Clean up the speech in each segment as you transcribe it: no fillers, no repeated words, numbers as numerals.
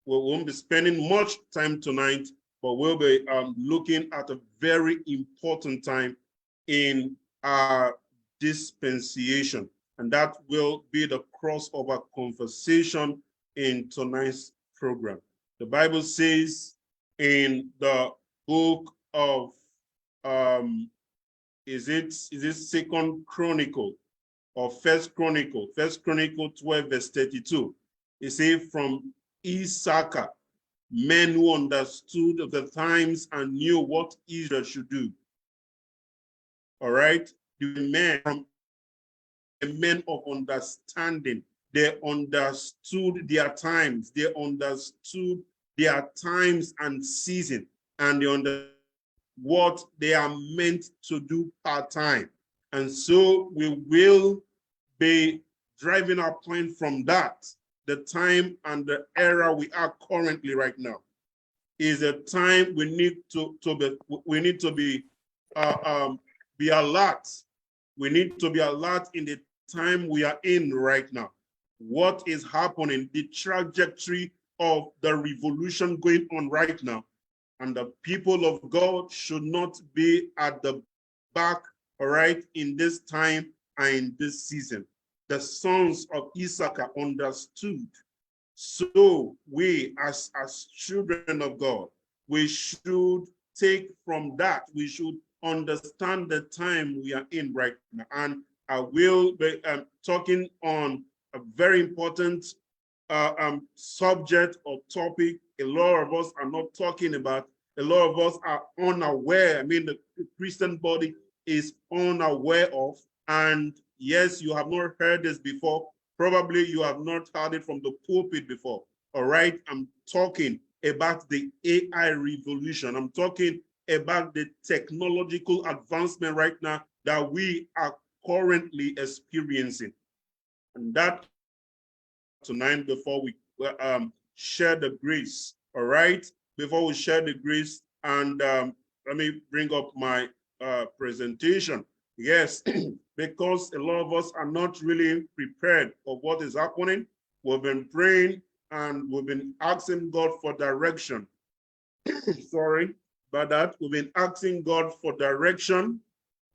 We won't be spending much time tonight, but we'll be looking at a very important time in our dispensation. And that will be the crossover conversation in tonight's program. The Bible says in the book of, is it Second Chronicle or First Chronicle? First Chronicle 12 verse 32. It says, from Issachar, men who understood the times and knew what Israel should do. All right, the men of understanding, they understood their times, they understood their times and season, and they understood what they are meant to do part-time. And so we will be driving our point from that. The time and the era we are currently right now is a time we need to be alert. We need to be alert in the time we are in right now. What is happening, the trajectory of the revolution going on right now. And the people of God should not be at the back, all right, in this time and in this season. The sons of Issachar understood. So we, as children of God, we should take from that. We should understand the time we are in right now. And I will be talking on a very important subject or topic a lot of us are not talking about. A lot of us are unaware. I mean, the Christian body is unaware of. And yes, you have not heard this before. Probably you have not heard it from the pulpit before. All right, I'm talking about the AI revolution. I'm talking about the technological advancement right now that we are currently experiencing. And that tonight before we share the grace, all right? Before we share the grace, and let me bring up my presentation. Yes, because a lot of us are not really prepared for what is happening. We've been praying and we've been asking God for direction. Sorry about that. We've been asking God for direction.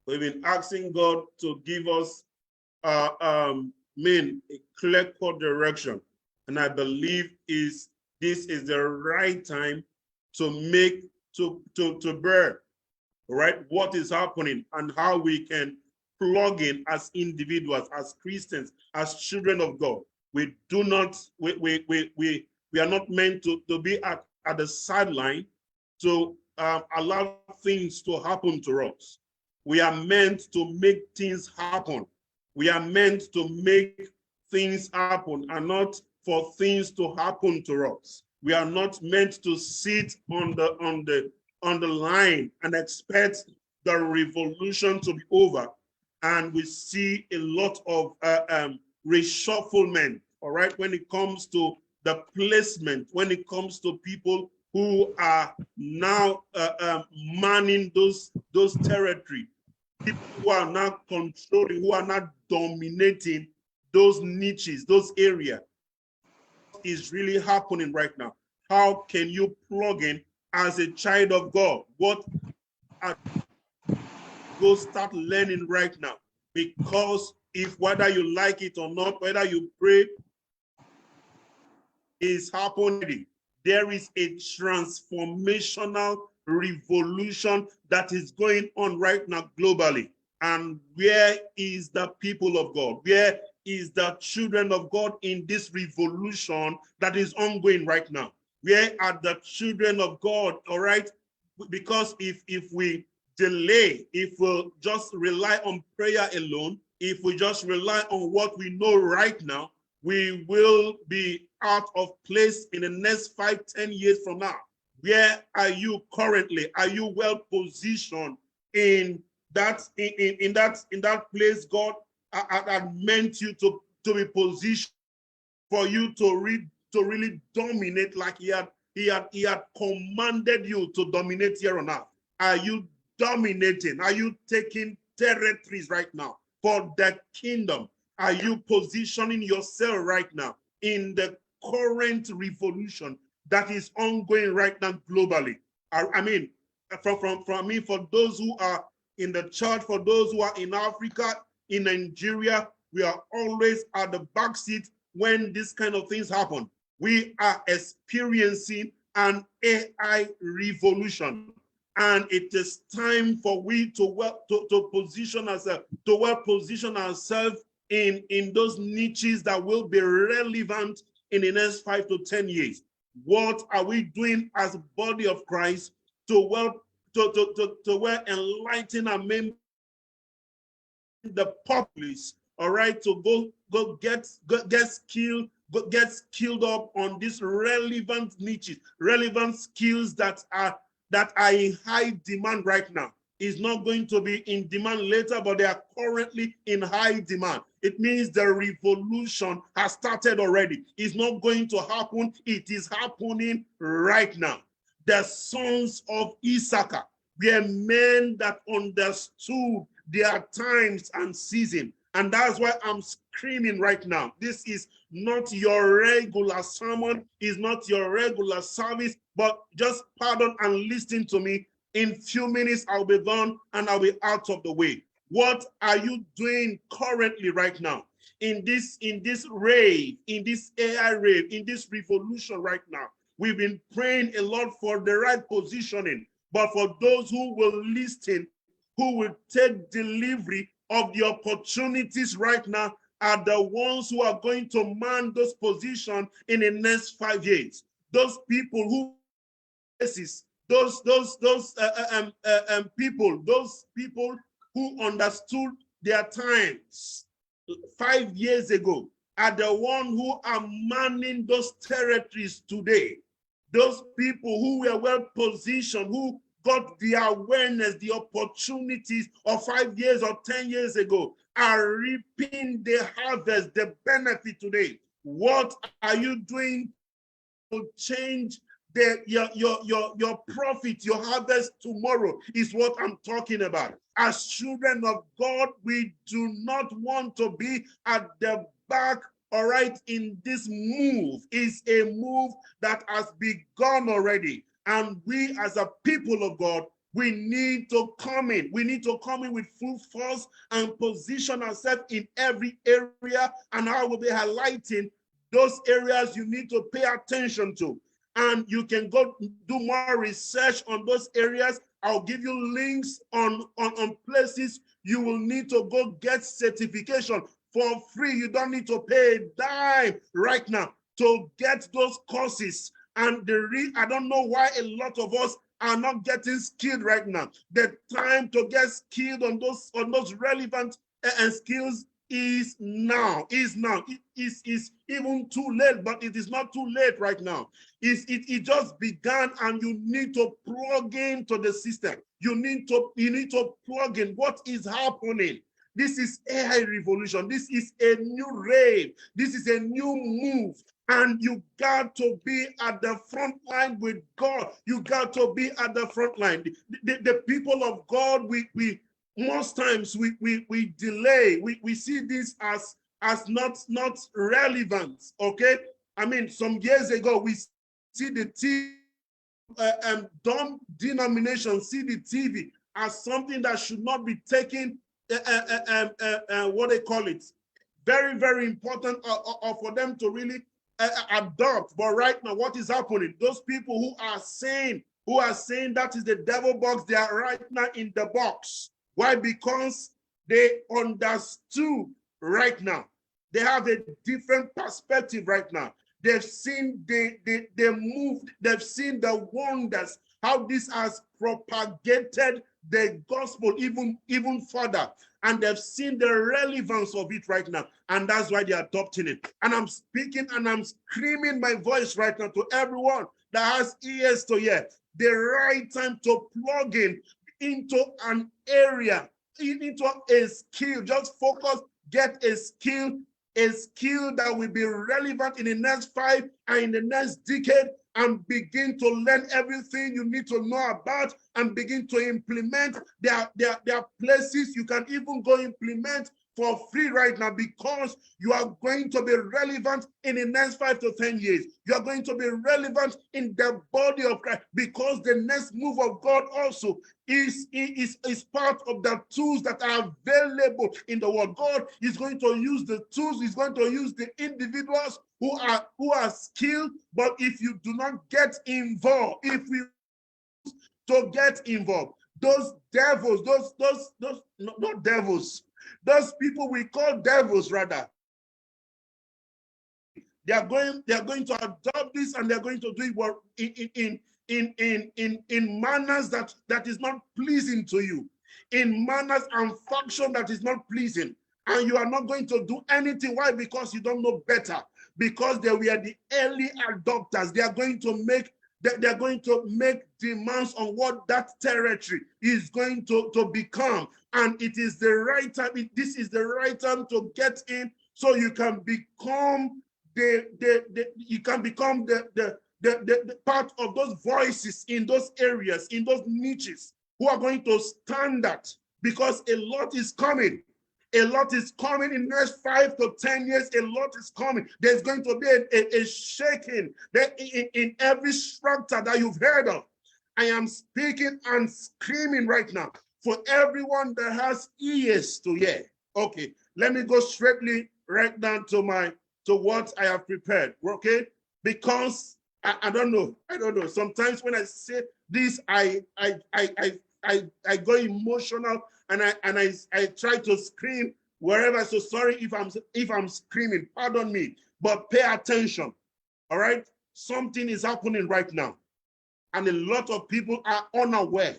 We've been asking God to give us a clear-cut direction. And I believe this is the right time to bear, right, what is happening and how we can plug in as individuals, as Christians, as children of God. We do not, we are not meant to be at the sideline to allow things to happen to us. We are meant to make things happen. We are meant to make things happen and not for things to happen to us. We are not meant to sit on the line and expect the revolution to be over. And we see a lot of reshufflement, all right, when it comes to the placement, when it comes to people who are now manning those territory, people who are now controlling, who are not dominating those niches, those areas. What is really happening right now? How can you plug in as a child of God? What go start learning right now? Because if whether you like it or not, whether you pray, is happening. There is a transformational revolution that is going on right now globally. And where is the people of God? Where is the children of God in this revolution that is ongoing right now? Where are the children of God, all right? Because if we delay, if we just rely on prayer alone, if we just rely on what we know right now, we will be out of place in the next 5-10 years from now. Where are you currently? Are you well positioned in that place God had meant you to be positioned for you to really dominate like he had commanded you to dominate here on earth? Are you dominating? Are you taking territories right now for the kingdom? Are you positioning yourself right now in the current revolution that is ongoing right now globally. I mean, from me, for those who are in the church, for those who are in Africa, in Nigeria, we are always at the back seat when these kind of things happen. We are experiencing an AI revolution, and it is time for we to position ourselves, position ourselves in those niches that will be relevant in the next 5 to 10 years. What are we doing as a body of Christ to enlighten our members, the populace, all right, to go get skilled up on these relevant niches, relevant skills that are in high demand right now. Is not going to be in demand later, but they are currently in high demand. It means the revolution has started already. It's not going to happen. It is happening right now. The sons of Issachar were men that understood their times and season. And that's why I'm screaming right now. This is not your regular sermon, is not your regular service, but just pardon and listen to me. In few minutes, I'll be done and I'll be out of the way. What are you doing currently right now? In this rave, in this AI rave, in this revolution right now? We've been praying a lot for the right positioning, but for those who will listen, who will take delivery of the opportunities right now, are the ones who are going to man those positions in the next 5 years. Those people who those people who understood their times 5 years ago are the ones who are manning those territories today. Those people who were well positioned, who got the awareness, the opportunities of 5 years or 10 years ago, are reaping the harvest, the benefit today. What are you doing to change your profit, your harvest tomorrow? Is what I'm talking about. As children of God, we do not want to be at the back, all right, in this move. Is a move that has begun already. And we as a people of God, we need to come in. We need to come in with full force and position ourselves in every area. And I will be highlighting those areas you need to pay attention to. And you can go do more research on those areas. I'll give you links on places you will need to go get certification for free. You don't need to pay a dime right now to get those courses. And I don't know why a lot of us are not getting skilled right now. The time to get skilled on those relevant skills is now. It is even too late, but it is not too late right now. It just began, and you need to plug into the system. You need to plug in what is happening. This is AI revolution. This is a new rave. This is a new move. And you got to be at the front line with God. You got to be at the front line. The people of God, we most times we delay. We see this as not relevant. Okay, I mean, some years ago we see the TV, dumb denomination, see the TV as something that should not be taken. What they call it, very, very important for them to really adopt. But right now, what is happening? Those people who are saying that is the devil box, they are right now in the box. Why? Because they understood right now. They have a different perspective right now. They've seen they moved. They've seen the wonders, how this has propagated the gospel even further. And they've seen the relevance of it right now. And that's why they're adopting it. And I'm speaking and I'm screaming my voice right now to everyone that has ears to hear. The right time to plug in into an area, into a skill. Just focus, get a skill that will be relevant in the next 5 and in the next decade, and begin to learn everything you need to know about and begin to implement. There are places you can even go implement for free right now, because you are going to be relevant in the next 5 to 10 years. You are going to be relevant in the body of Christ, because the next move of God also is part of the tools that are available in the world. God is going to use the tools, he's going to use the individuals who are skilled, but if you do not get involved, if we to get involved, those devils, not devils, those people we call devils rather, they are going to adopt this, and they're going to do it in manners that is not pleasing to you, in manners and function that is not pleasing, and you are not going to do anything. Why? Because you don't know better, because they were the early adopters. They are going to make demands on what that territory is going to become, and it is the right time. This is the right time to get in, so you can become the part of those voices in those areas, in those niches, who are going to stand that, because a lot is coming. A lot is coming in the next 5 to 10 years. A lot is coming. There's going to be a shaking in every structure that you've heard of. I am speaking and screaming right now for everyone that has ears to hear. Okay, let me go straightly right down to what I have prepared. Okay, because I don't know. Sometimes when I say this, I go emotional, and I try to scream wherever. So sorry if I'm screaming. Pardon me, but pay attention. All right, something is happening right now, and a lot of people are unaware.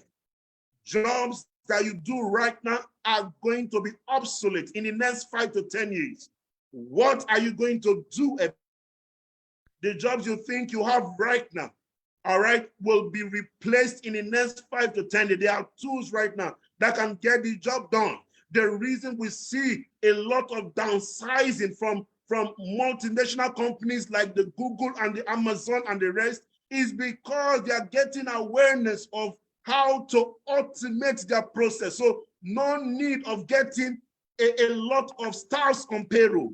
Jobs that you do right now are going to be obsolete in the next 5 to 10 years. What are you going to do? The jobs you think you have right now, all right, will be replaced in the next 5 to 10 years. There are tools right now that can get the job done. The reason we see a lot of downsizing from multinational companies like the Google and the Amazon and the rest is because they are getting awareness of how to automate their process. So no need of getting a lot of staffs on payroll.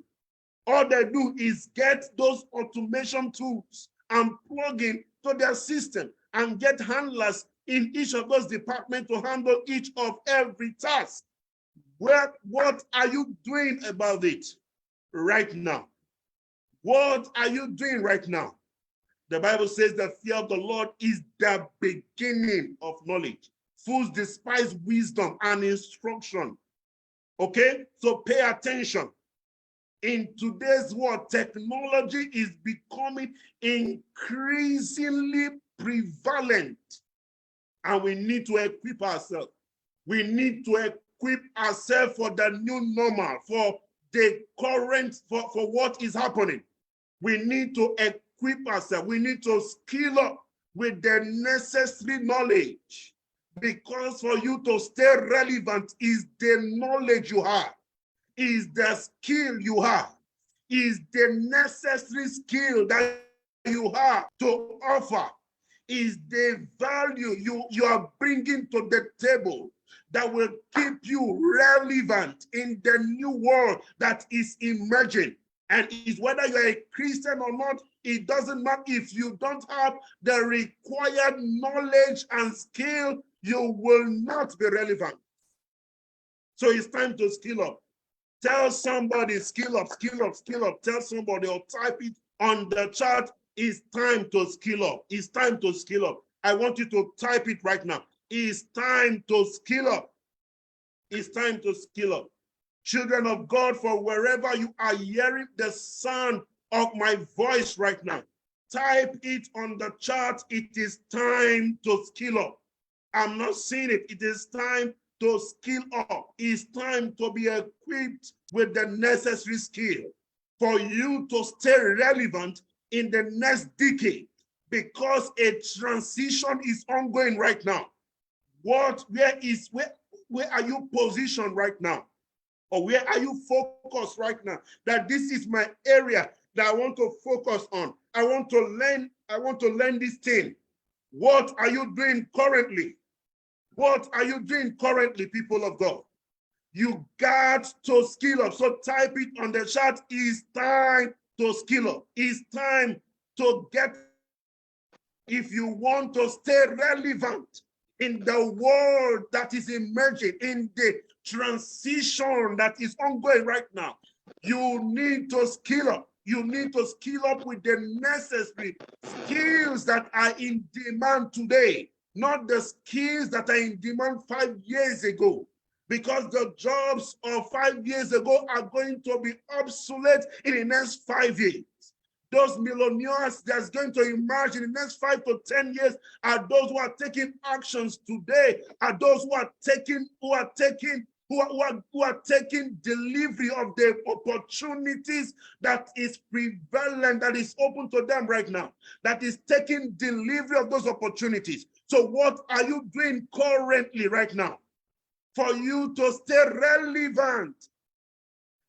All they do is get those automation tools and plug in to their system and get handlers in each of those departments to handle each of every task. What are you doing about it right now? What are you doing right now? The Bible says the fear of the Lord is the beginning of knowledge. Fools despise wisdom and instruction. Okay, so pay attention. In today's world, technology is becoming increasingly prevalent, and we need to equip ourselves. We need to equip ourselves for the new normal, for the current, for what is happening. We need to equip ourselves. We need to skill up with the necessary knowledge, because for you to stay relevant is the knowledge you have, is the skill you have, is the necessary skill that you have to offer, is the value you are bringing to the table that will keep you relevant in the new world that is emerging. And is whether you're a Christian or not, it doesn't matter. If you don't have the required knowledge and skill, you will not be relevant. So it's time to skill up. Tell somebody, skill up, skill up, skill up. Tell somebody or type it on the chat. It's time to skill up. It's time to skill up. I want you to type it right now. It's time to skill up. It's time to skill up. Children of God, for wherever you are hearing the sound of my voice right now, type it on the chat. It is time to skill up. I'm not seeing it. It is time to skill up. It's time to be equipped with the necessary skill for you to stay relevant in the next decade, because a transition is ongoing right now. Where are you positioned right now? Or where are you focused right now? That this is my area that I want to focus on. I want to learn this thing. What are you doing currently? What are you doing currently, people of God? You got to skill up. So type it on the chat. It's time to skill up. It's time to get, if you want to stay relevant in the world that is emerging, in the transition that is ongoing right now, you need to skill up. You need to skill up with the necessary skills that are in demand today, not the skills that are in demand 5 years ago. Because the jobs of 5 years ago are going to be obsolete in the next 5 years. Those millionaires that's going to emerge in the next 5 to 10 years are those who are taking actions today, are those who are taking delivery of the opportunities that is prevalent, that is open to them right now, that is taking delivery of those opportunities. So what are you doing currently right now for you to stay relevant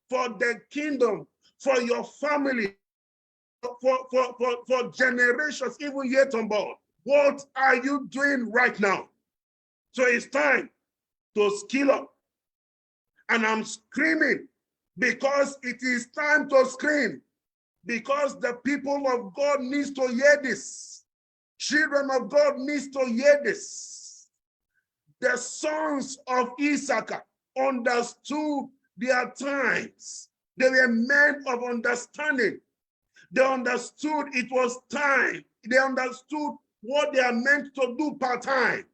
for the kingdom, for your family, for generations, even yet on board? What are you doing right now? So it's time to skill up. And I'm screaming because it is time to scream, because the people of God needs to hear this. Children of God needs to hear this. The sons of Issachar understood their times. They were men of understanding. They understood it was time. They understood what they are meant to do part-time.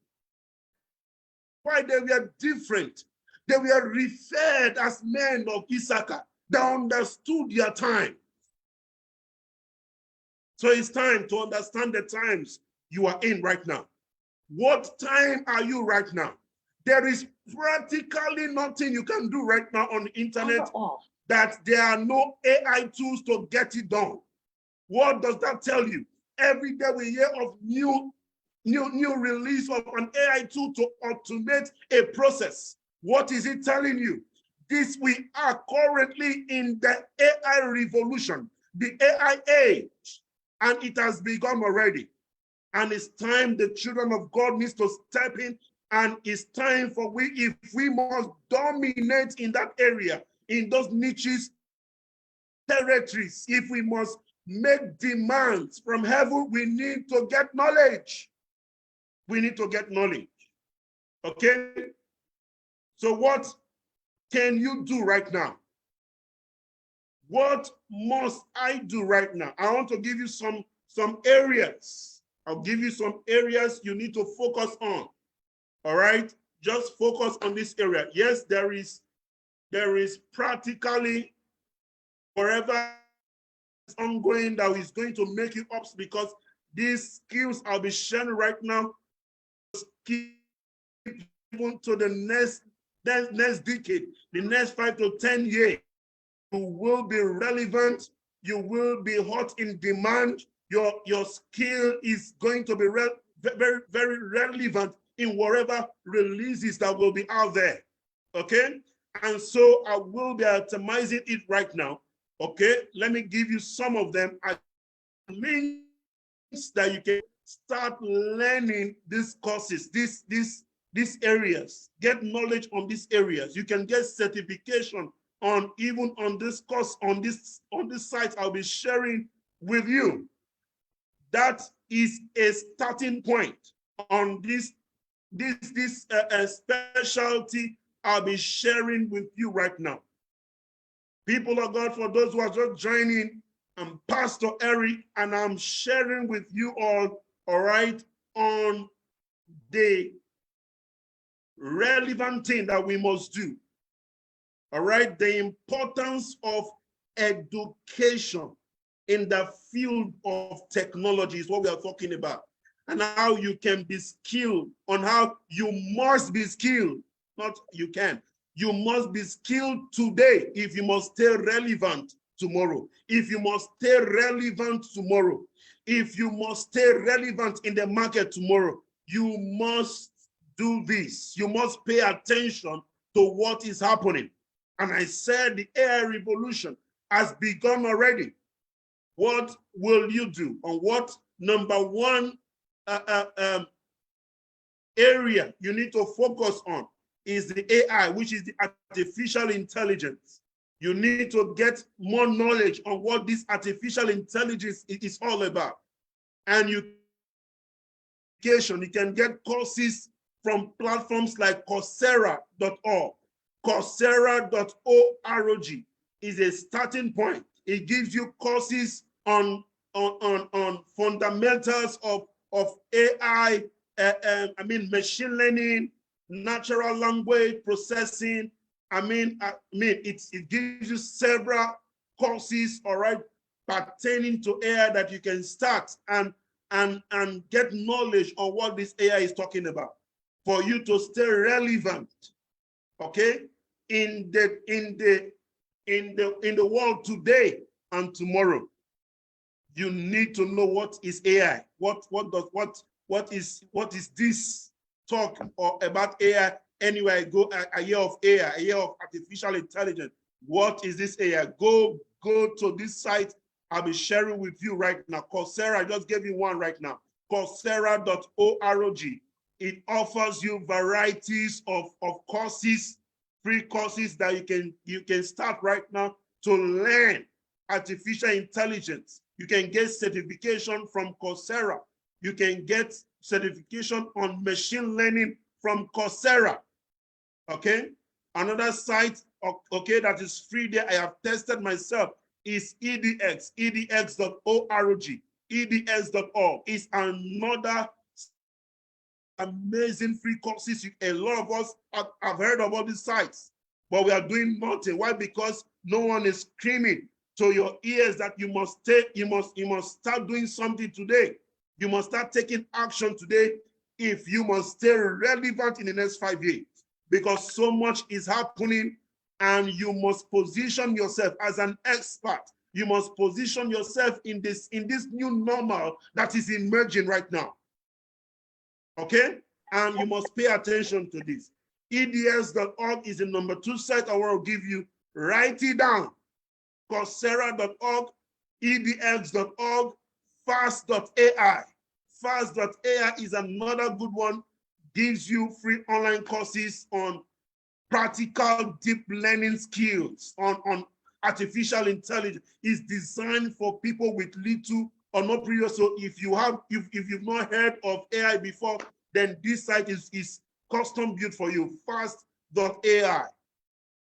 Why they were different. They were referred as men of Issachar. They understood their time. So it's time to understand the times you are in right now. What time are you right now? There is practically nothing you can do right now on the internet that there are no AI tools to get it done. What does that tell you? Every day we hear of new release of an AI tool to automate a process. What is it telling you? This, we are currently in the AI revolution, the AI age, and it has begun already. And it's time the children of God needs to step in, and it's time for if we must dominate in that area, in those niches, territories, if we must make demands from heaven, we need to get knowledge. We need to get knowledge. Okay? So what can you do right now? What must I do right now? I want to give you some areas. I'll give you some areas you need to focus on. All right? Just focus on this area. Yes, there is practically forever ongoing that is going to make you up, because these skills I'll be sharing right now, even to the next decade, the next 5 to 10 years, you will be relevant. You will be hot in demand. Your skill is going to be very, very relevant in whatever releases that will be out there. Okay? And so I will be itemizing it right now. Okay? Let me give you some of them. Links that you can start learning these courses, these areas. Get knowledge on these areas. You can get certification on even on this course, on this site I'll be sharing with you. That is a starting point on this specialty I'll be sharing with you right now. People of God, for those who are just joining, I'm Pastor Eric, and I'm sharing with you all right, on the relevant thing that we must do. All right, the importance of education in the field of technology is what we are talking about, and how you can be skilled, on how you must be skilled, not you can. You must be skilled today if you must stay relevant tomorrow. If you must stay relevant tomorrow. If you must stay relevant in the market tomorrow, you must do this. You must pay attention to what is happening. And I said the AI revolution has begun already. What will you do? On what number one area you need to focus on? is the AI, which is the artificial intelligence. You need to get more knowledge on what this artificial intelligence is all about. And you can get courses from platforms like Coursera.org. Coursera.org is a starting point. It gives you courses on fundamentals of AI, machine learning, natural language processing. It gives you several courses, all right, pertaining to AI that you can start and get knowledge on what this AI is talking about for you to stay relevant, okay, in the world today and tomorrow. You need to know what is AI. What is this talk about AI? Anywhere I go, a year of AI, a year of artificial intelligence. What is this AI? Go to this site. I'll be sharing with you right now. Coursera, I just gave you one right now. Coursera.org. It offers you varieties of courses, free courses that you can start right now to learn artificial intelligence. You can get certification from Coursera. You can get certification on machine learning from Coursera. Okay. Another site, okay, that is free there, I have tested myself, is EDX, edx.org. edx.org is another amazing free courses. A lot of us have heard about these sites, but we are doing nothing. Why? Because no one is screaming to your ears that you must start doing something today. You must start taking action today if you must stay relevant in the next 5 years, because so much is happening and you must position yourself as an expert. You must position yourself in this new normal that is emerging right now. Okay? And you must pay attention to this. EDS.org is the number 2 site I want to give you. Write it down. Coursera.org, edx.org, fast.ai. Fast.ai is another good one. Gives you free online courses on practical deep learning skills, on artificial intelligence. Is designed for people with little or no previous. So if you've not heard of AI before, then this site is custom built for you. Fast.ai.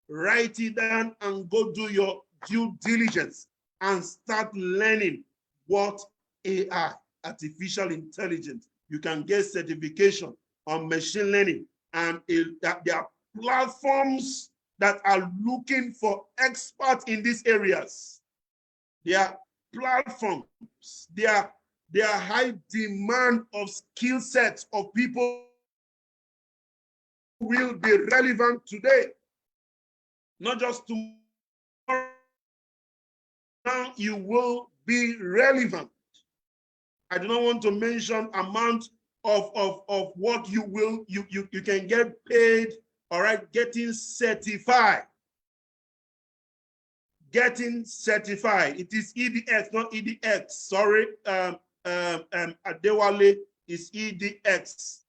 Write it down and go do your due diligence and start learning what AI, artificial intelligence. You can get certification on machine learning, and there are platforms that are looking for experts in these areas. There are platforms, there are high demand of skill sets of people who will be relevant today, not just tomorrow. Now you will be relevant. I do not want to mention amount of what you can get paid, all right, getting certified. Getting certified. It is EDX, not EDX. Sorry, Adewale is edx.org.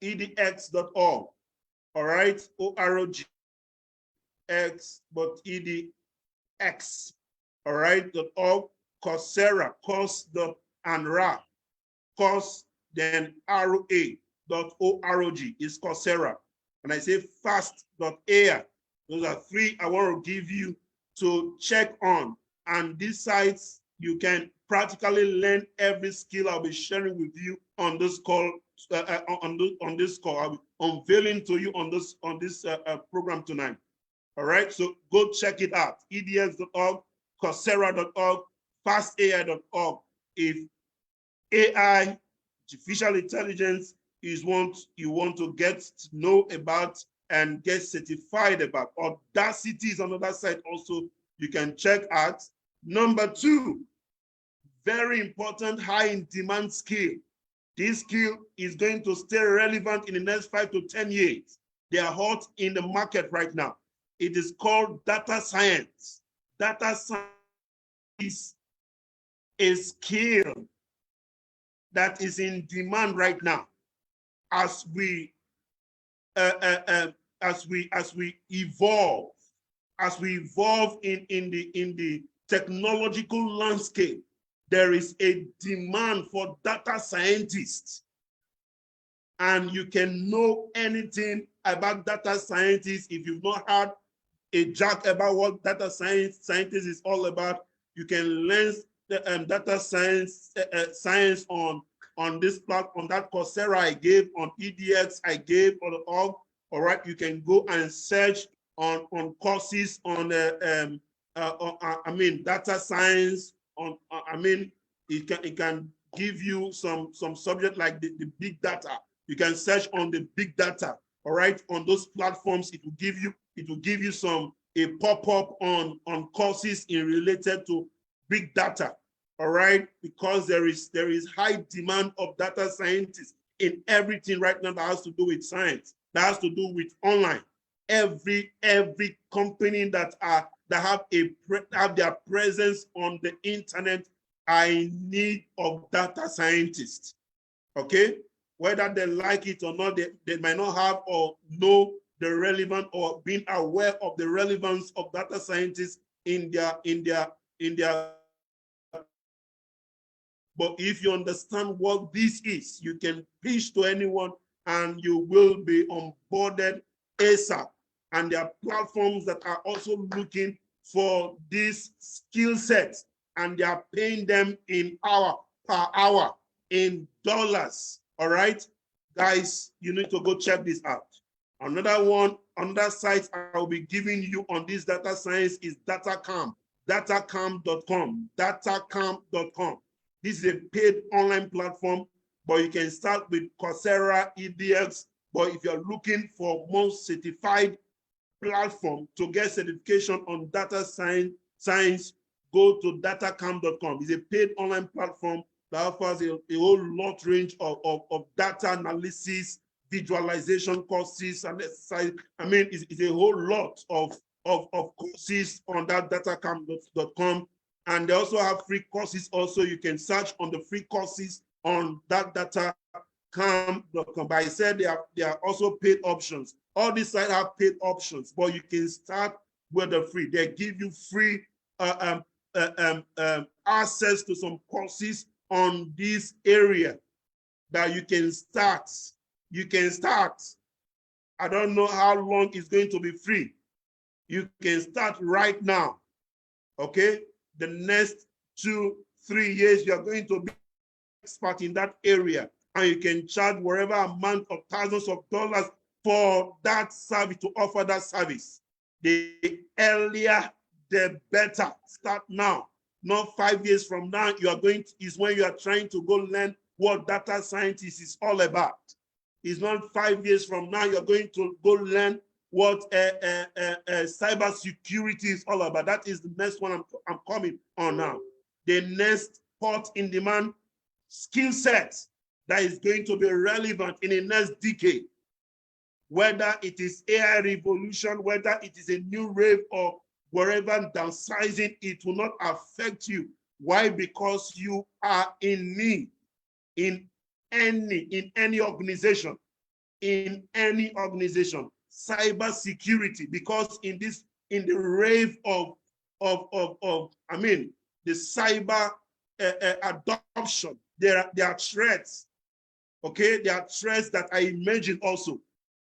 edx.org. All right, ORG X, but EDX. All right, .org. Coursera, course.anra, course, then RA.org is Coursera. And I say fast.ai. Those are 3 I want to give you to check on. And these sites, you can practically learn every skill I'll be sharing with you on this call. On this call, I'll be unveiling to you on this program tonight. All right, so go check it out. edx.org, Coursera.org, fastai.org. If AI, artificial intelligence, is what you want to get to know about and get certified about. Udacity is another site also you can check out. Number 2, very important, high in demand skill. This skill is going to stay relevant in the next 5 to 10 years. They are hot in the market right now. It is called data science. Data science is a skill that is in demand right now. as we evolve, in the technological landscape, there is a demand for data scientists. And you can know anything about data scientists. If you've not heard a jack about what data scientist is all about, you can learn the data science on this platform, that Coursera I gave, on EDX I gave, all right. You can go and search on courses on data science. It can give you some subject like the big data. You can search on the big data, all right, on those platforms. It will give you a pop-up on courses related to big data, all right, because there is high demand of data scientists in everything right now that has to do with science, that has to do with online. Every company that have their presence on the internet are in need of data scientists. Okay, whether they like it or not, they might not have or know the relevant or being aware of the relevance of data scientists in their. But if you understand what this is, you can pitch to anyone and you will be onboarded ASAP. And there are platforms that are also looking for this skill set, and they are paying them per hour in dollars. All right, guys, you need to go check this out. Another site I'll be giving you on this data science is datacamp.com. Datacamp.com. This is a paid online platform, but you can start with Coursera, EDX. But if you're looking for more certified platform to get certification on data science, go to datacamp.com. It's a paid online platform that offers a whole lot range of data analysis, visualization courses, and exercise. It's a whole lot of courses on that datacamp.com. And they also have free courses. Also, you can search on the free courses on that datacamp.com. But I said there are also paid options. All these sites have paid options, but you can start with the free. They give you free access to some courses on this area that you can start. You can start. I don't know how long it's going to be free. You can start right now. Okay? The next 2-3 years, you're going to be expert in that area, and you can charge whatever amount of thousands of dollars for that service, to offer that service. The earlier, the better. Start now. Not 5 years from now, is when you are trying to go learn what data scientist is all about. It's not 5 years from now, you're going to go learn what cybersecurity is all about. That is the next one I'm coming on now. The next hot in demand skill set that is going to be relevant in the next decade. Whether it is AI revolution, whether it is a new wave or wherever, downsizing, it will not affect you. Why? Because you are in need in any organization, cybersecurity, because in the wave of the cyber adoption, there are threats. Okay, there are threats that are emerging also,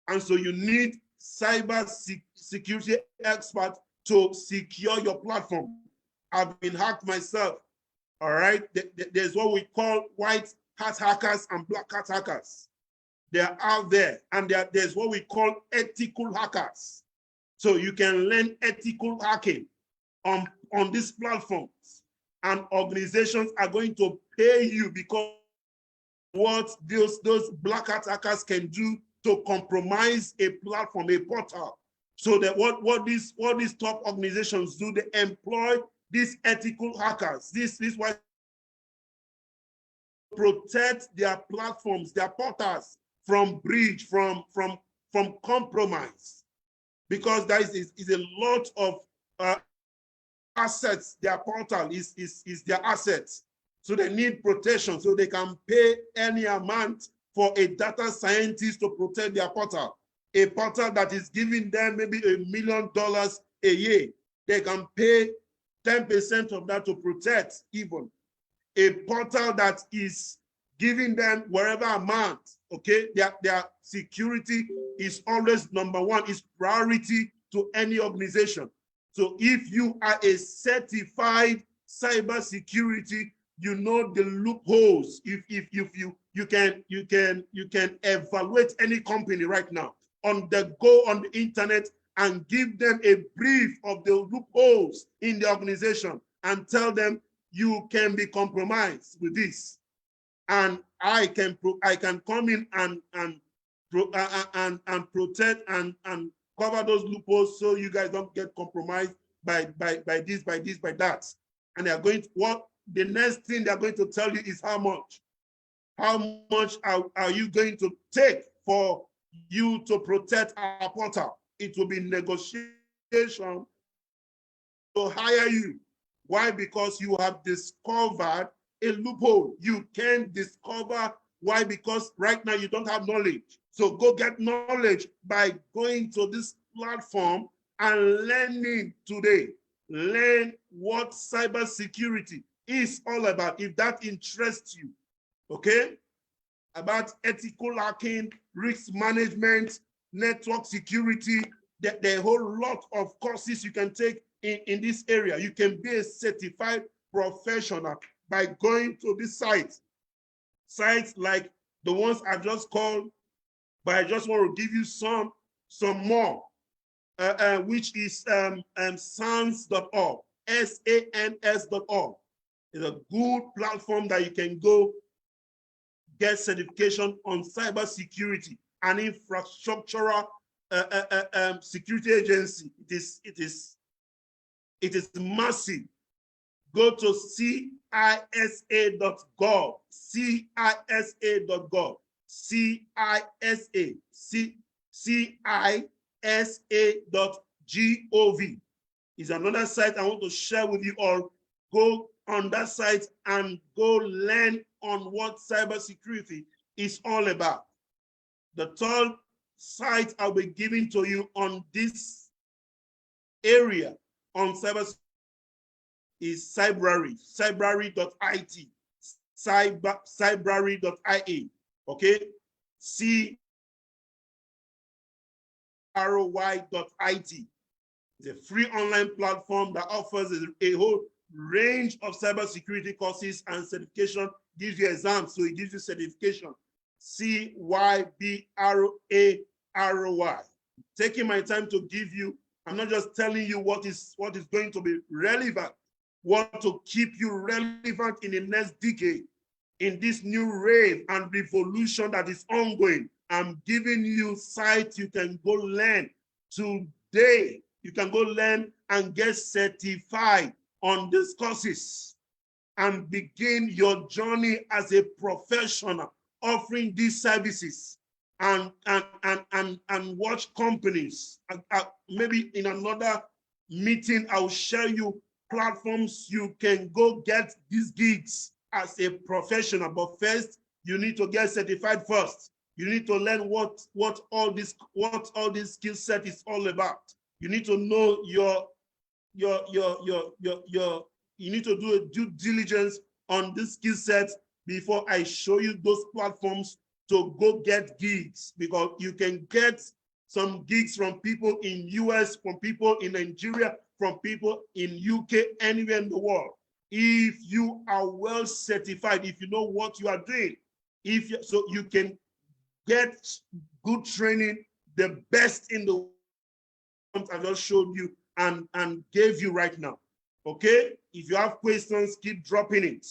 and so you need cyber security experts to secure your platform. I've been hacked myself. All right, there's what we call white hat hackers and black hat hackers. They are out there, and there's what we call ethical hackers. So you can learn ethical hacking on these platforms, and organizations are going to pay you because what those black hat hackers can do to compromise a platform, a portal. So that what these top organizations do, they employ these ethical hackers. This is why protect their platforms, their portals from breach, from compromise, because there is a lot of assets. Their portal is their assets, so they need protection. So they can pay any amount for a data scientist to protect their portal, a portal that is giving them maybe $1 million a year. They can pay 10% of that to protect even. A portal that is giving them whatever amount, okay? Their security is always number one, is priority to any organization. So if you are a certified cybersecurity, you know the loopholes. If you can evaluate any company right now on the go on the internet and give them a brief of the loopholes in the organization and tell them you can be compromised with this, and I can come in and protect and cover those loopholes so you guys don't get compromised by this, by that. And they are going to, what the next thing they're going to tell you is how much are you going to take for you to protect our portal. It will be negotiation to hire you. Why? Because you have discovered a loophole. You can discover why, because right now you don't have knowledge. So go get knowledge by going to this platform and learning today. Learn what cybersecurity is all about, if that interests you, okay? About ethical hacking, risk management, network security, there are a whole lot of courses you can take in this area. You can be a certified professional by going to this sites like the ones I just called, but I just want to give you some more, which is sans.org, SANS.org. It's a good platform that you can go get certification on cybersecurity and infrastructural security agency. It is massive. Go to CISA.gov, CISA.gov, CISA.gov is another site I want to share with you all. Go on that site and go learn on what cybersecurity is all about. The third site I'll be giving to you on this area on cybersecurity is Cybrary, cybrary.it, cybrary.ia, okay? CROY.it. It's a free online platform that offers a whole range of cybersecurity courses and certification, gives you exams, so it gives you certification. CYBRAROY. Taking my time to give you, I'm not just telling you what is going to be relevant, what to keep you relevant in the next decade, in this new rave and revolution that is ongoing. I'm giving you sites you can go learn today. You can go learn and get certified on these courses and begin your journey as a professional offering these services, and watch companies. Maybe in another meeting, I'll share you platforms you can go get these gigs as a professional. But first, you need to get certified first. You need to learn what all this skill set is all about. You need to know you need to do a due diligence on this skill set before I show you those platforms to go get gigs, because you can get some gigs from people in US, from people in Nigeria, from people in UK, anywhere in the world. If you are well certified, if you know what you are doing, so you can get good training, the best in the world I just showed you and gave you right now. Okay? If you have questions, keep dropping it.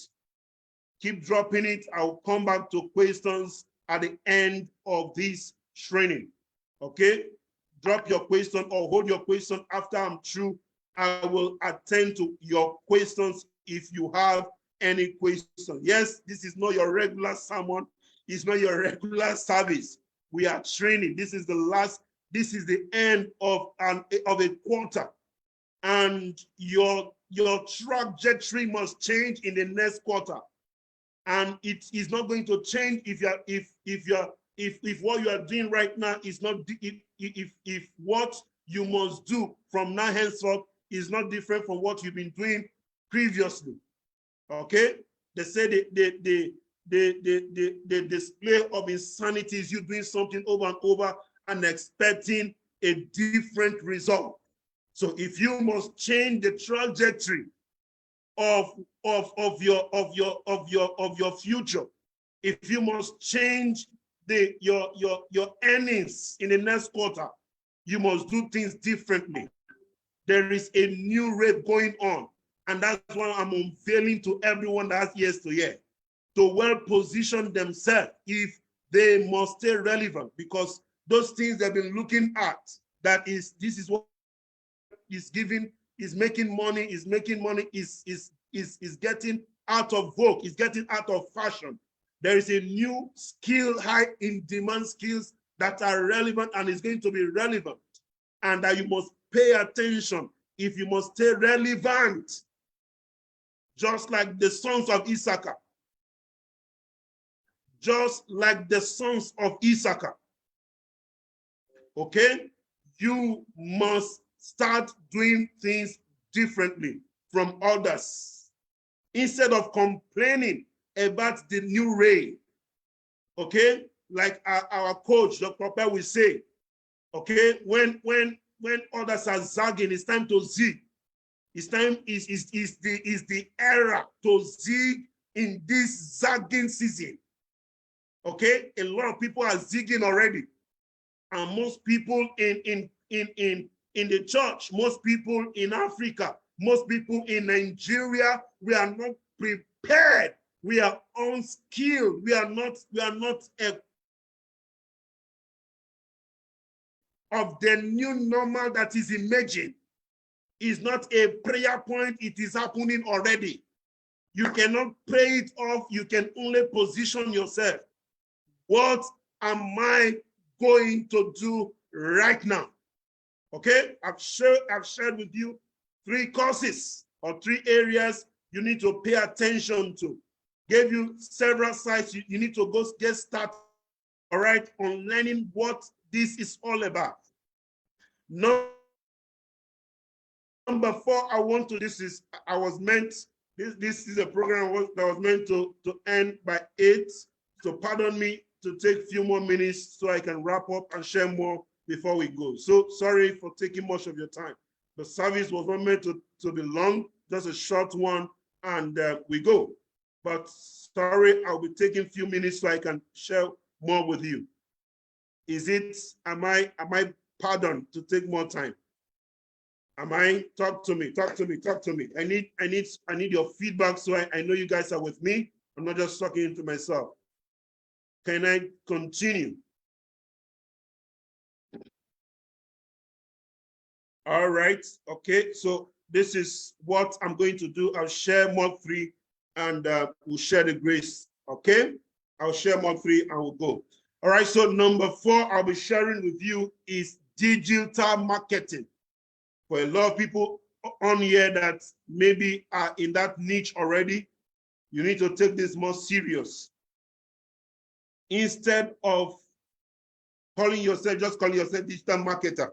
Keep dropping it. I'll come back to questions at the end of this training. Okay? Drop your question or hold your question after I'm through. I will attend to your questions if you have any question. Yes, this is not your regular sermon. It's not your regular service. We are training. This is the end of a quarter. And your trajectory must change in the next quarter. and it is not going to change if what you are doing right now is not, if what you must do from now henceforth is not different from what you've been doing previously. Okay, they say the display of insanity is you doing something over and over and expecting a different result. So if you must change the trajectory of your future, if you must change your earnings in the next quarter, you must do things differently. There is a new rate going on, and that's why I'm unveiling to everyone that has ears to hear, to well position themselves if they must stay relevant, because those things they've been looking at, this is what is giving, is making money, is getting out of vogue, is getting out of fashion. There is a new skill, high in demand skills that are relevant and is going to be relevant, and that you must pay attention if you must stay relevant. Just like the sons of Issachar. Just like the sons of Issachar. Okay? You must start doing things differently from others. Instead of complaining about the new way. Okay? Like our coach, Dr. Pell, will say, okay, when others are zagging, it's time to zig. It's time is the era to zig in this zagging season. Okay, a lot of people are zigging already, and most people in the church, most people in Africa, most people in Nigeria, we are not prepared. We are unskilled. We are not of the new normal that is emerging. Is not a prayer point, it is happening already. You cannot pray it off, you can only position yourself. What am I going to do right now? Okay, I've shared with you 3 courses or 3 areas you need to pay attention to. Gave you several sites you need to go get started, all right, on learning what this is all about. Number 4, this is a program that was meant to end by 8. So pardon me to take a few more minutes so I can wrap up and share more before we go. So sorry for taking much of your time. The service was not meant to be long, just a short one, and we go. But sorry, I'll be taking a few minutes so I can share more with you. Am I pardoned to take more time? Talk to me. I need your feedback so I know you guys are with me. I'm not just talking to myself. Can I continue? All right, okay, so this is what I'm going to do. I'll share mod 3 and we'll share the grace, okay? I'll share mod 3 and we'll go. All right, so number 4 I'll be sharing with you is digital marketing. For a lot of people on here that maybe are in that niche already, you need to take this more serious. Instead of just calling yourself digital marketer,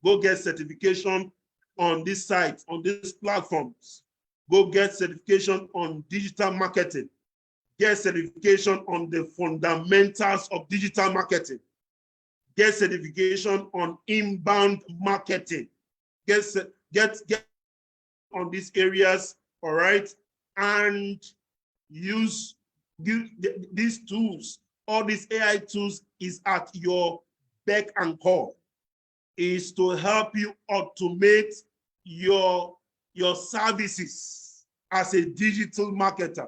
go get certification on this site, on these platforms. Go get certification on digital marketing. Get certification on the fundamentals of digital marketing. Get certification on inbound marketing. Get on these areas, all right? And use these tools. All these AI tools is at your beck and call. Is to help you automate your services as a digital marketer.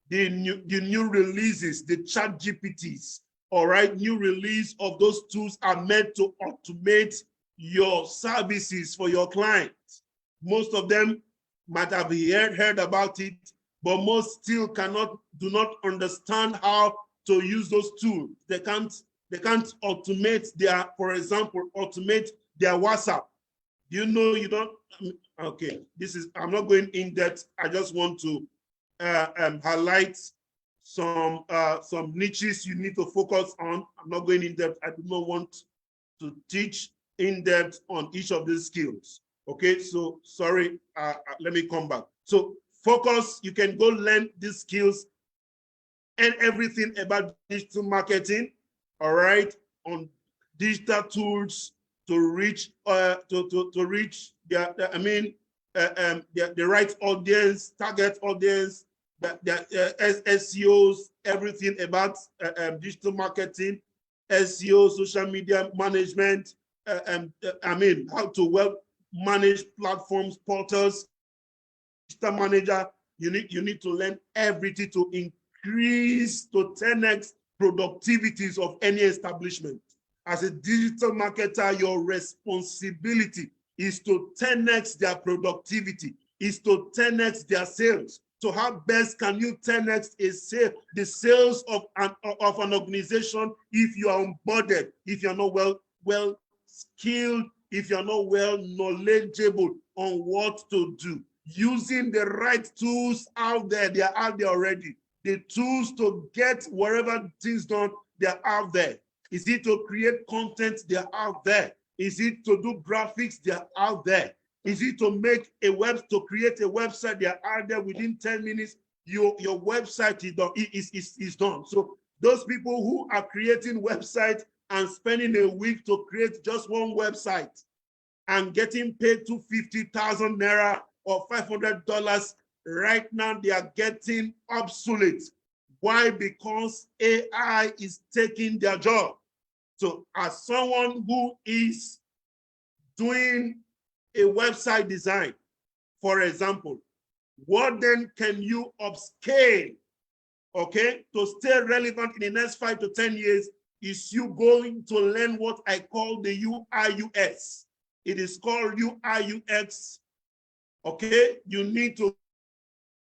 The new releases, the chat GPTs, all right, new release of those tools are meant to automate your services for your clients. Most of them might have heard about it, but most still do not understand how to use those tools. They can't automate for example, automate their WhatsApp. You know, you don't, okay, I'm not going in depth. I just want to highlight some niches you need to focus on. I'm not going in depth. I do not want to teach in depth on each of these skills. Okay, so sorry, let me come back. So focus, you can go learn these skills and everything about digital marketing, all right, on digital tools to reach to reach the right audience, target audience, the SEOs, everything about digital marketing, SEO, social media management, how to well manage platforms, portals, digital manager. You need to learn everything to increase to 10x productivities of any establishment. As a digital marketer, your responsibility is to 10x their productivity, is to 10x their sales. So how best can you 10x the sales of an organization if you are onboarded, if you're not well skilled, if you're not well knowledgeable on what to do? Using the right tools out there, they are out there already. The tools to get whatever things done, they're out there. Is it to create content? They're out there. Is it to do graphics? They're out there. Is it to create a website? They're out there within 10 minutes. Your website is done. So those people who are creating websites and spending a week to create just one website and getting paid to 50,000 naira or $500, right now they are getting obsolete. Why? Because AI is taking their job. So as someone who is doing a website design, for example, what then can you upscale, okay, to stay relevant in the next 5 to 10 years is you going to learn what I call the UI/UX. It is called UI/UX, okay? You need to,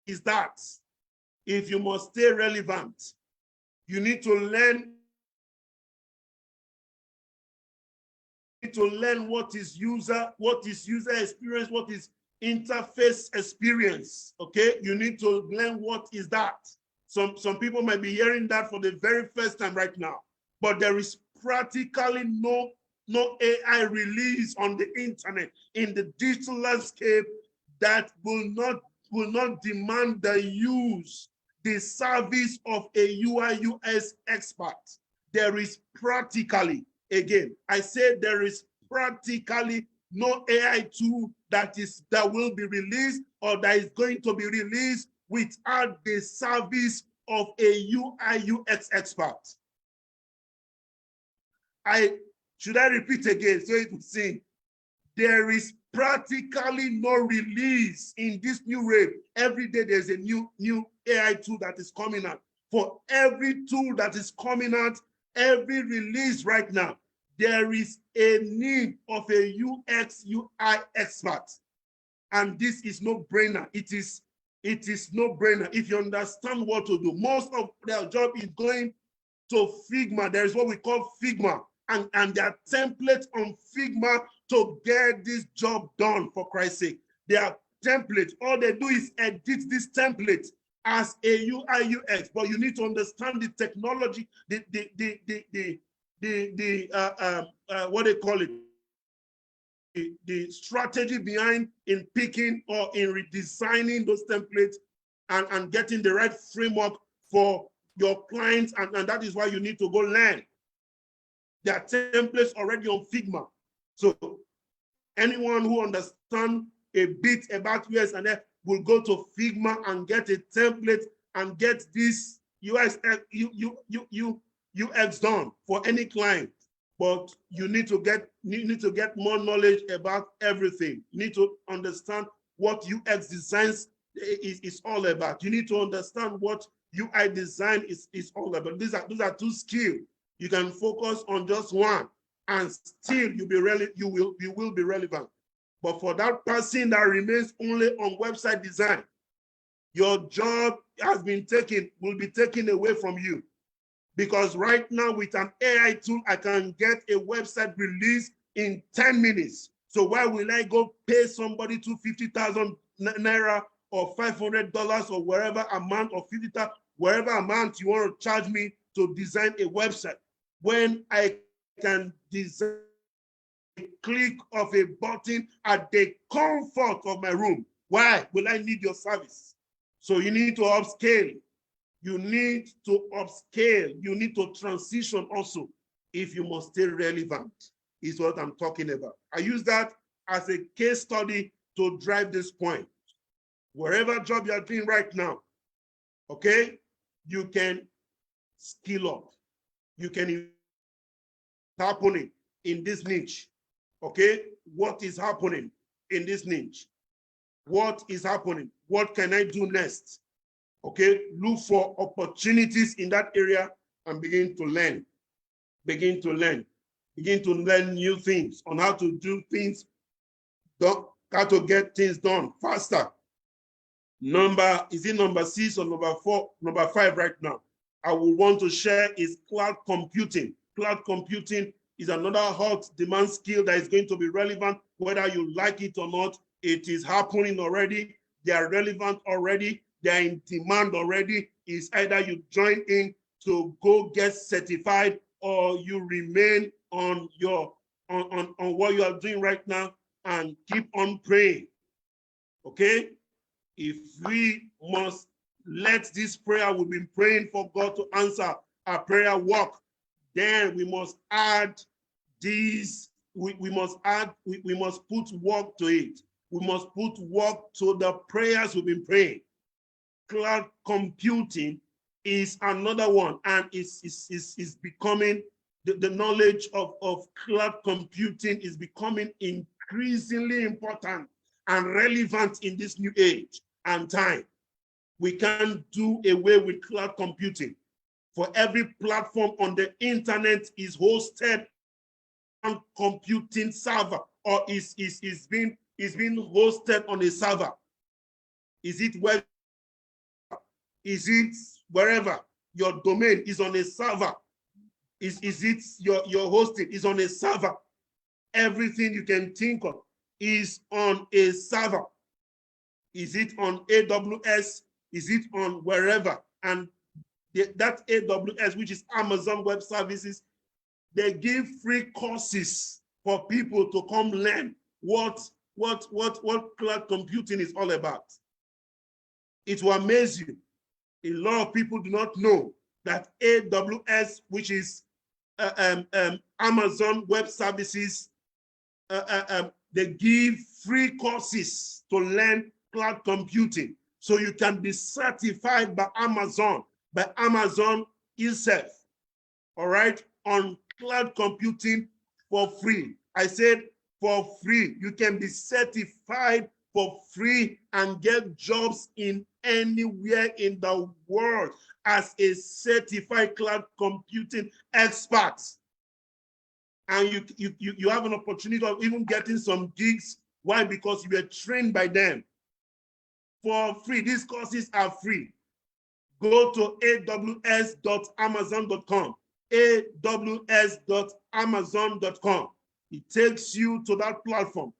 is that if you must stay relevant, you need to learn what is user experience, what is interface experience, okay? You need to learn what is that. Some people might be hearing that for the very first time right now, but there is practically no AI release on the internet in the digital landscape that will not demand the service of a UI/UX expert. There is practically, again, I say there is practically no AI tool that will be released or that is going to be released without the service of a UI/UX expert. Should I repeat again so it will sing? There is practically no release in this new rate. Every day there's a new AI tool that is coming out. For every tool that is coming out, every release right now, there is a need of a UX/UI expert. And this is no brainer. It is no brainer if you understand what to do. Most of their job is going to Figma. There is what we call Figma. And there are templates on Figma to get this job done, for Christ's sake. There are templates. All they do is edit this template as a UI/UX, but you need to understand the technology, what they call it, the strategy behind in picking or in redesigning those templates and getting the right framework for your clients. And that is why you need to go learn. There are templates already on Figma. So anyone who understands a bit about US and F will go to Figma and get a template and get this UX done for any client. But you need to get more knowledge about everything. You need to understand what UX designs is all about. You need to understand what UI design is all about. Those are two skills. You can focus on just one, and still you will be relevant. But for that person that remains only on website design, your job will be taken away from you. Because right now with an AI tool, I can get a website released in 10 minutes. So why will I go pay somebody 250,000 naira or $500 or wherever amount, or $50, wherever amount you want to charge me to design a website, when I can design a click of a button at the comfort of my room? Why will I need your service? So you need to upscale. You need to upscale. You need to transition also if you must stay relevant, is what I'm talking about. I use that as a case study to drive this point. Wherever job you're doing right now, okay, you can skill up. You can happening in this niche, okay? What is happening in this niche? What is happening? What can I do next? Okay, look for opportunities in that area and begin to learn. Begin to learn. Begin to learn new things on how to do things, how to get things done faster. Is it number 6 or number 4? Number 5 right now. I will want to share is cloud computing. Cloud computing is another hot demand skill that is going to be relevant, whether you like it or not. It is happening already. They are relevant already. They are in demand already. It's either you join in to go get certified, or you remain on your on what you are doing right now and keep on praying. Okay? If we must let this prayer we've been praying for God to answer our prayer work, then we must add these, we must put work to it. We must put work to the prayers we've been praying. Cloud computing is another one, and is becoming, the knowledge of cloud computing is becoming increasingly important and relevant in this new age and time. We can't do away with cloud computing. For every platform on the internet is hosted on computing server, or is being hosted on a server. Is it web? Is it wherever? Your domain is on a server. Is it your hosting is on a server? Everything you can think of is on a server. Is it on AWS? Is it on wherever? And that AWS, which is Amazon Web Services, they give free courses for people to come learn what cloud computing is all about. It will amaze you. A lot of people do not know that AWS, which is Amazon Web Services, they give free courses to learn cloud computing. So you can be certified by Amazon itself, all right, on cloud computing for free. I said for free. You can be certified for free and get jobs in anywhere in the world as a certified cloud computing expert. And you have an opportunity of even getting some gigs. Why? Because you were trained by them for free. These courses are free. Go to aws.amazon.com, aws.amazon.com. It takes you to that platform,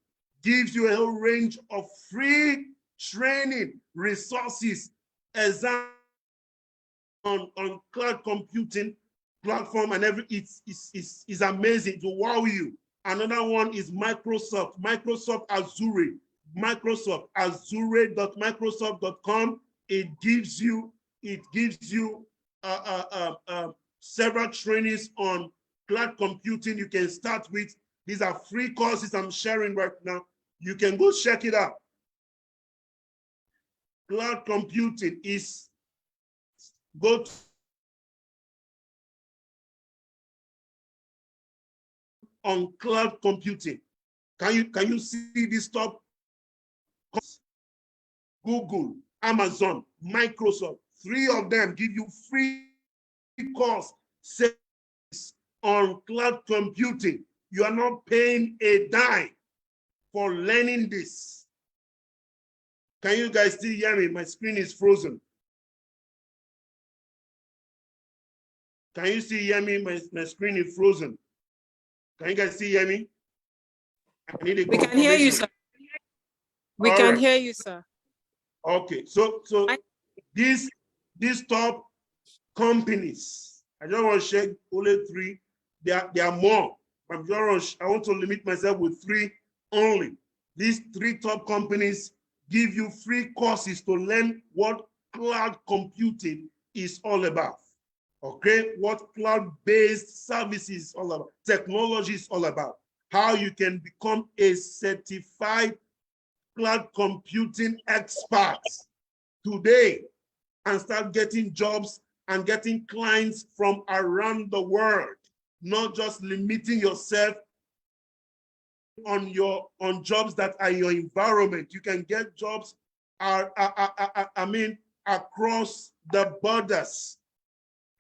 gives you a whole range of free training resources, exam on cloud computing platform, and it's amazing to wow you. Another one is Microsoft Azure, azure.microsoft.com. It gives you several trainings on cloud computing you can start with. These are free courses I'm sharing right now. You can go check it out. Cloud computing is, go to on cloud computing. Can you see this top? Google, Amazon, Microsoft, 3 of them give you free course on cloud computing. You are not paying a dime for learning this. Can you guys still hear me? My screen is frozen. Can you still hear me? My screen is frozen. Can you guys still hear me? We can hear you, sir. We can hear you, sir. Okay, so these top companies, I just want to share only three. There are more. I want to limit myself with three only. These three top companies give you free courses to learn what cloud computing is all about. Okay, what cloud-based services is all about, technology is all about, how you can become a certified cloud computing expert today and start getting jobs and getting clients from around the world, not just limiting yourself on jobs that are in your environment. You can get jobs across the borders,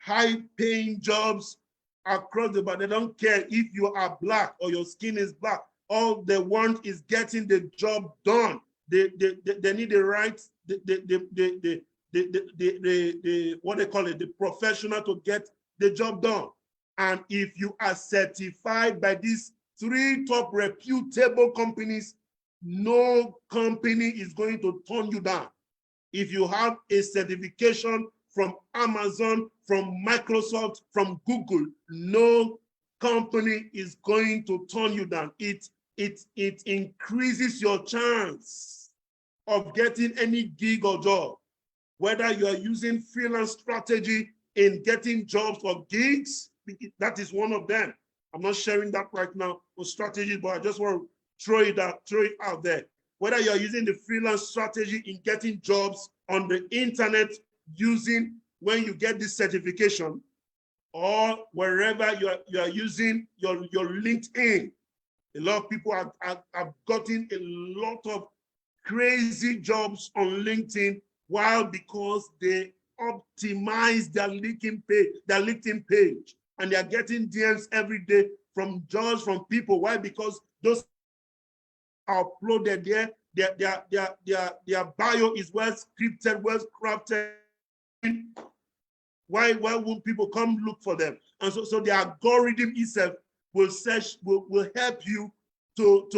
high-paying jobs across the board. They don't care if you are black or your skin is black. All they want is getting the job done. They need the right, what they call it, the professional to get the job done. And if you are certified by these three top reputable companies, no company is going to turn you down. If you have a certification from Amazon, from Microsoft, from Google, no company is going to turn you down. It increases your chance of getting any gig or job. Whether you are using freelance strategy in getting jobs or gigs, that is one of them. I'm not sharing that right now for strategy, but I just want to throw it out there. Whether you're using the freelance strategy in getting jobs on the internet using when you get this certification, or wherever you are using your LinkedIn. A lot of people have gotten a lot of crazy jobs on LinkedIn. Why? Because they optimize their LinkedIn page, and they are getting DMs every day from jobs from people. Why? Because those are uploaded there. Their bio is well scripted, well crafted. Why won't people come look for them? And so the algorithm itself will help you to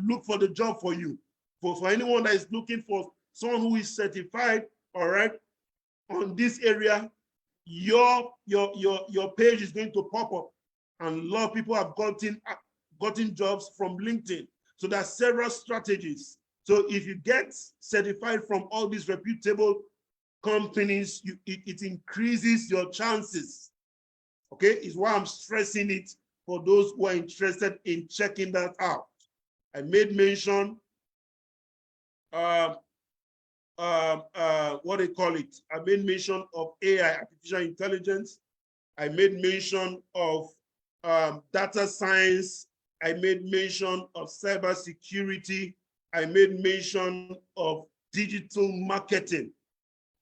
look for the job for you. For anyone that is looking for someone who is certified, all right, on this area, your page is going to pop up, and a lot of people have gotten jobs from LinkedIn. So there are several strategies. So if you get certified from all these reputable companies, it increases your chances. Okay, is why I'm stressing it for those who are interested in checking that out. I made mention what they call it. I made mention of AI, artificial intelligence. I made mention of data science. I made mention of cybersecurity. I made mention of digital marketing.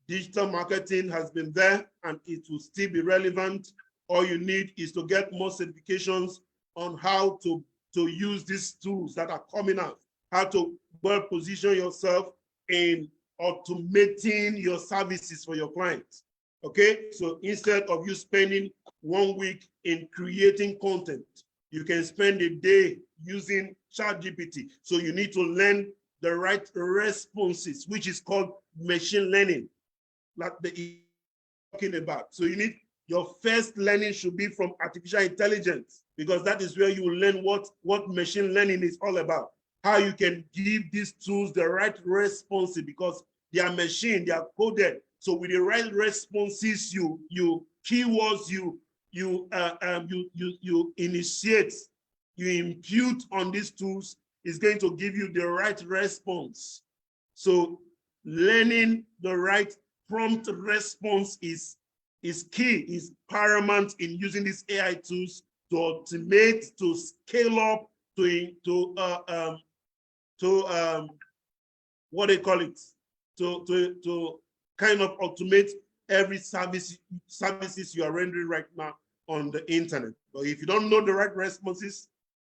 Digital marketing has been there and it will still be relevant. All you need is to get more certifications on how to use these tools that are coming out, how to well position yourself in automating your services for your clients. Okay, so instead of you spending 1 week in creating content, you can spend a day using ChatGPT. So you need to learn the right responses, which is called machine learning, like the talking about. So you need, your first learning should be from artificial intelligence, because that is where you will learn what machine learning is all about. How you can give these tools the right responses, because they are machine, they are coded. So with the right responses, you keywords, you initiate, you impute on these tools is going to give you the right response. So learning the right prompt response is key, is paramount in using these AI tools to automate, to scale up, to what they call it, to kind of automate every services you are rendering right now on the internet. But if you don't know the right responses,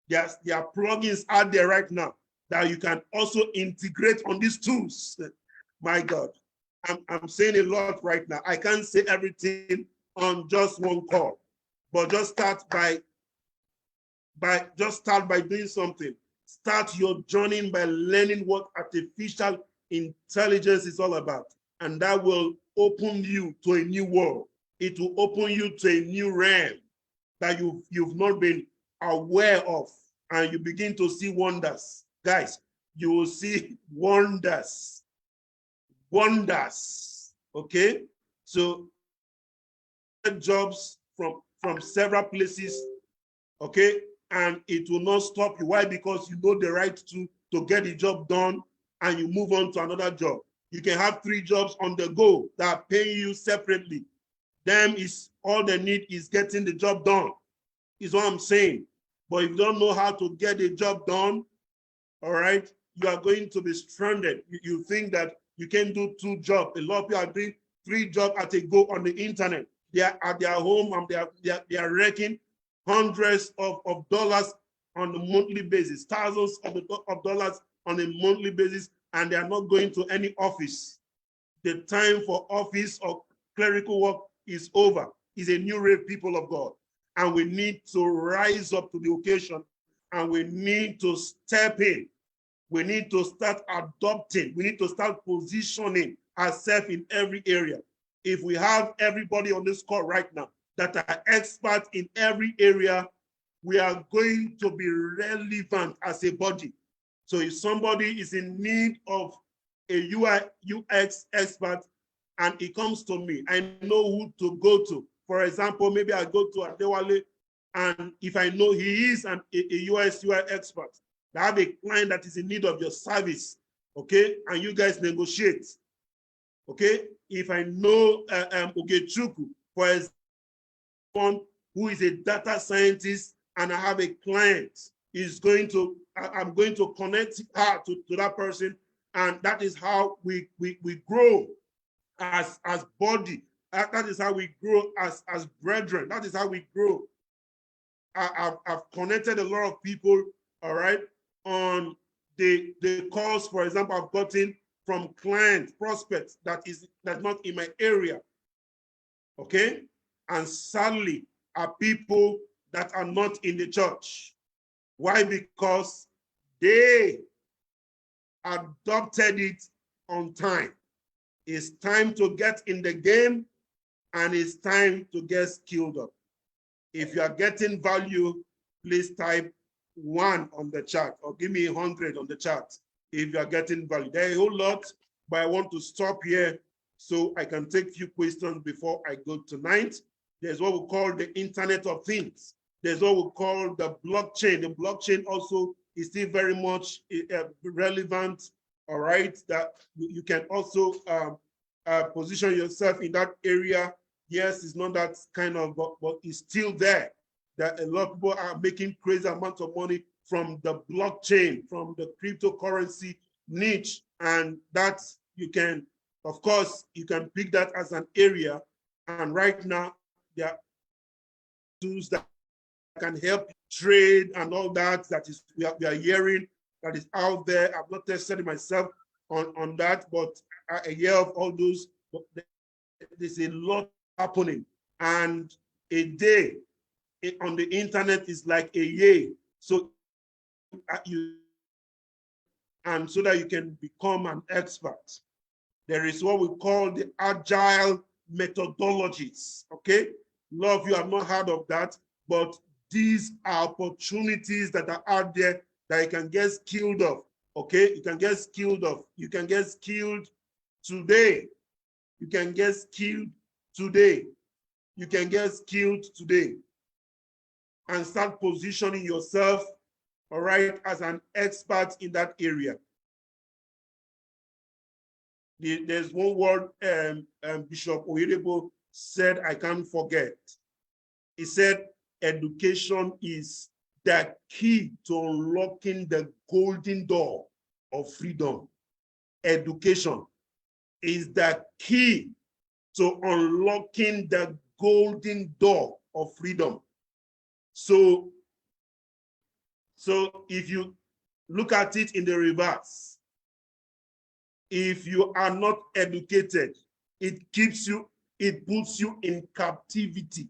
there are plugins out there right now that you can also integrate on these tools. My God, I'm saying a lot right now. I can't say everything on just one call, but just start by doing something. Start your journey by learning what artificial intelligence is all about. And that will open you to a new world. It will open you to a new realm that you've not been aware of. And you begin to see wonders. Guys, you will see wonders. Wonders. Okay? So jobs from several places, okay, and it will not stop you. Why? Because you know the right to get the job done, and you move on to another job. You can have 3 jobs on the go that are paying you separately. Them is all they need is getting the job done, is what I'm saying. But if you don't know how to get the job done, all right, you are going to be stranded. You think that you can do 2 jobs. A lot of people are doing 3 jobs at a go on the internet. They are at their home and they are wrecking hundreds of dollars on a monthly basis, thousands of dollars on a monthly basis, and they are not going to any office. The time for office or clerical work is over. It's a new rate, people of God. And we need to rise up to the occasion, and we need to step in. We need to start adopting. We need to start positioning ourselves in every area. If we have everybody on this call right now that are experts in every area, we are going to be relevant as a body. So if somebody is in need of a UI, UX expert and he comes to me, I know who to go to. For example, maybe I go to Adewale, and if I know he is a US UI expert, I have a client that is in need of your service, okay, and you guys negotiate. Okay, if I know Ogechukwu, for example, who is a data scientist, and I have a client, I'm going to connect her to that person, and that is how we grow as body. That is how we grow as brethren. That is how we grow. I've connected a lot of people, all right, on the calls, for example, I've gotten from clients, prospects that's not in my area, okay? And sadly, are people that are not in the church. Why? Because they adopted it on time. It's time to get in the game, and it's time to get skilled up. If you are getting value, please type 1 on the chat, or give me 100 on the chat if you are getting value. There are a whole lot, but I want to stop here so I can take a few questions before I go tonight. There's what we call the Internet of Things. There's what we call the blockchain. The blockchain also is still very much relevant, all right, that you can also position yourself in that area. Yes, it's not that kind of, but it's still there. That a lot of people are making crazy amounts of money from the blockchain, from the cryptocurrency niche. And that's, you can, of course, you can pick that as an area. And right now, there are tools that can help trade and all that, that is, we are hearing that is out there. I've not tested myself on that, but I hear of all those. But there's a lot happening. And a day on the internet is like a year. So and so that you can become an expert. There is what we call the agile methodologies, okay? A lot of you have not heard of that, but these are opportunities that are out there that you can get skilled of, okay? You can get skilled of. You can get skilled today. You can get skilled today. You can get skilled today and start positioning yourself, all right, as an expert in that area. There's one word Bishop Oyedepo said I can't forget. He said, education is the key to unlocking the golden door of freedom. Education is the key to unlocking the golden door of freedom. So if you look at it in the reverse, if you are not educated, it puts you in captivity.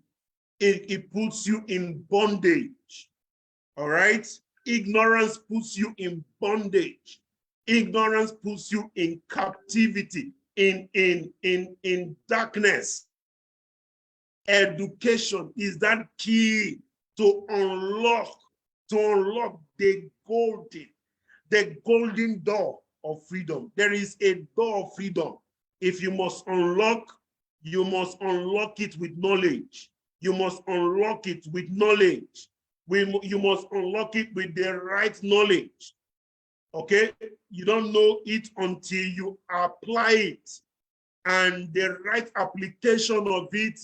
It puts you in bondage, all right? Ignorance puts you in bondage. Ignorance puts you in captivity, in darkness. Education is that key to unlock the golden door of freedom. There is a door of freedom. If you must unlock it with knowledge. You must unlock it with knowledge. You must unlock it with the right knowledge. Okay? You don't know it until you apply it. And the right application of it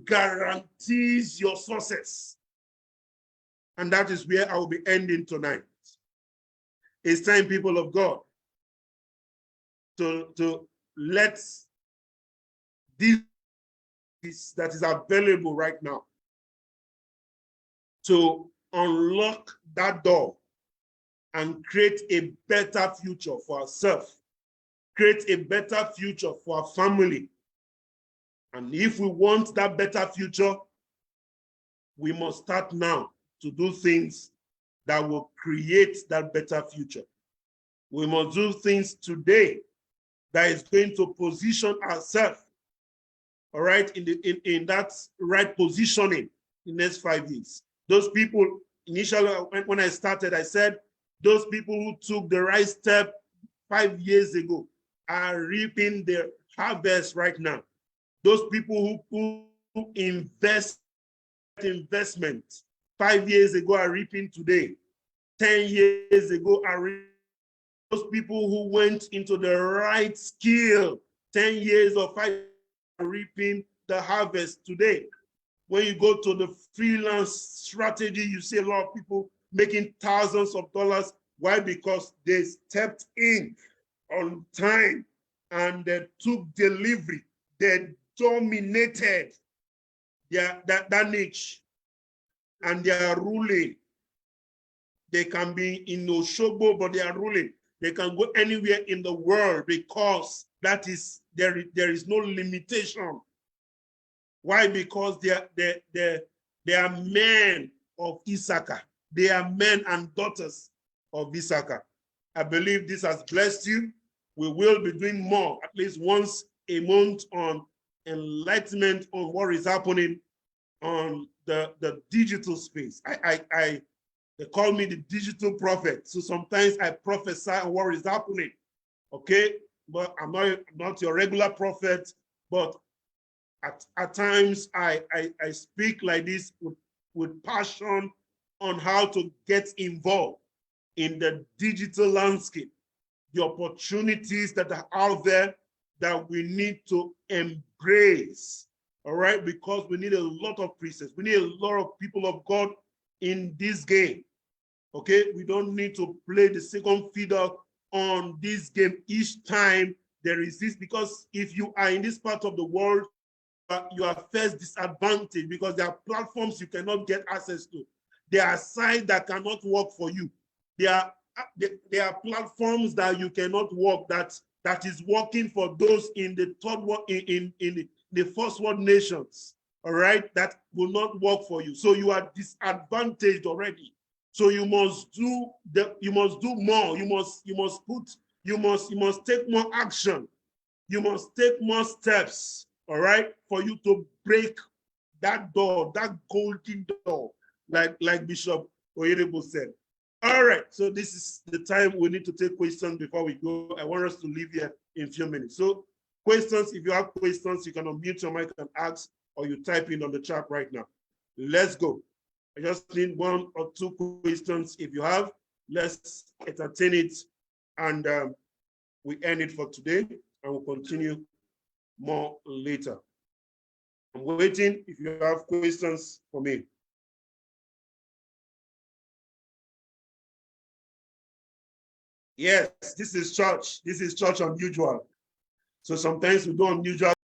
guarantees your success. And that is where I will be ending tonight. It's time, people of God, to let this that is available right now to unlock that door and create a better future for ourselves, create a better future for our family. And if we want that better future, we must start now to do things that will create that better future. We must do things today that is going to position ourselves, all right, in that right positioning in the next 5 years. Those people, initially, when I started, I said, those people who took the right step 5 years ago are reaping their harvest right now. Those people who investment 5 years ago are reaping today. 10 years ago are reaping. Those people who went into the right skill 10 years or 5 years are reaping the harvest today. When you go to the freelance strategy, you see a lot of people making thousands of dollars. Why? Because they stepped in on time and they took delivery. They dominated that niche and they are ruling. They can be in Oshobo, but they are ruling. They can go anywhere in the world because there is no limitation. Why? Because they are men of Issachar. They are men and daughters of Issachar. I believe this has blessed you. We will be doing more, at least once a month, on enlightenment on what is happening on the digital space. They call me the digital prophet. So sometimes I prophesy on what is happening. Okay, but I'm not your regular prophet, but at times I speak like this with passion on how to get involved in the digital landscape, the opportunities that are out there that we need to embrace, all right? Because we need a lot of priests. We need a lot of people of God in this game, okay? We don't need to play the second fiddle on this game each time there is this, because if you are in this part of the world, you are first disadvantaged because there are platforms you cannot get access to. There are sites that cannot work for you. There are platforms that you cannot work that is working for those in the third world, in the first world nations, all right, that will not work for you. So you are disadvantaged already. So you must do more. You must take more action. You must take more steps, all right, for you to break that door, that golden door, like Bishop Oyedepo said. All right, so this is the time we need to take questions before we go. I want us to leave here in a few minutes. So questions, if you have questions, you can unmute your mic and ask, or you type in on the chat right now. Let's go. I just need 1 or 2 questions. If you have, let's entertain it, and we end it for today, and we'll continue more later. I'm waiting if you have questions for me. Yes, this is church. This is church unusual. So sometimes we do unusual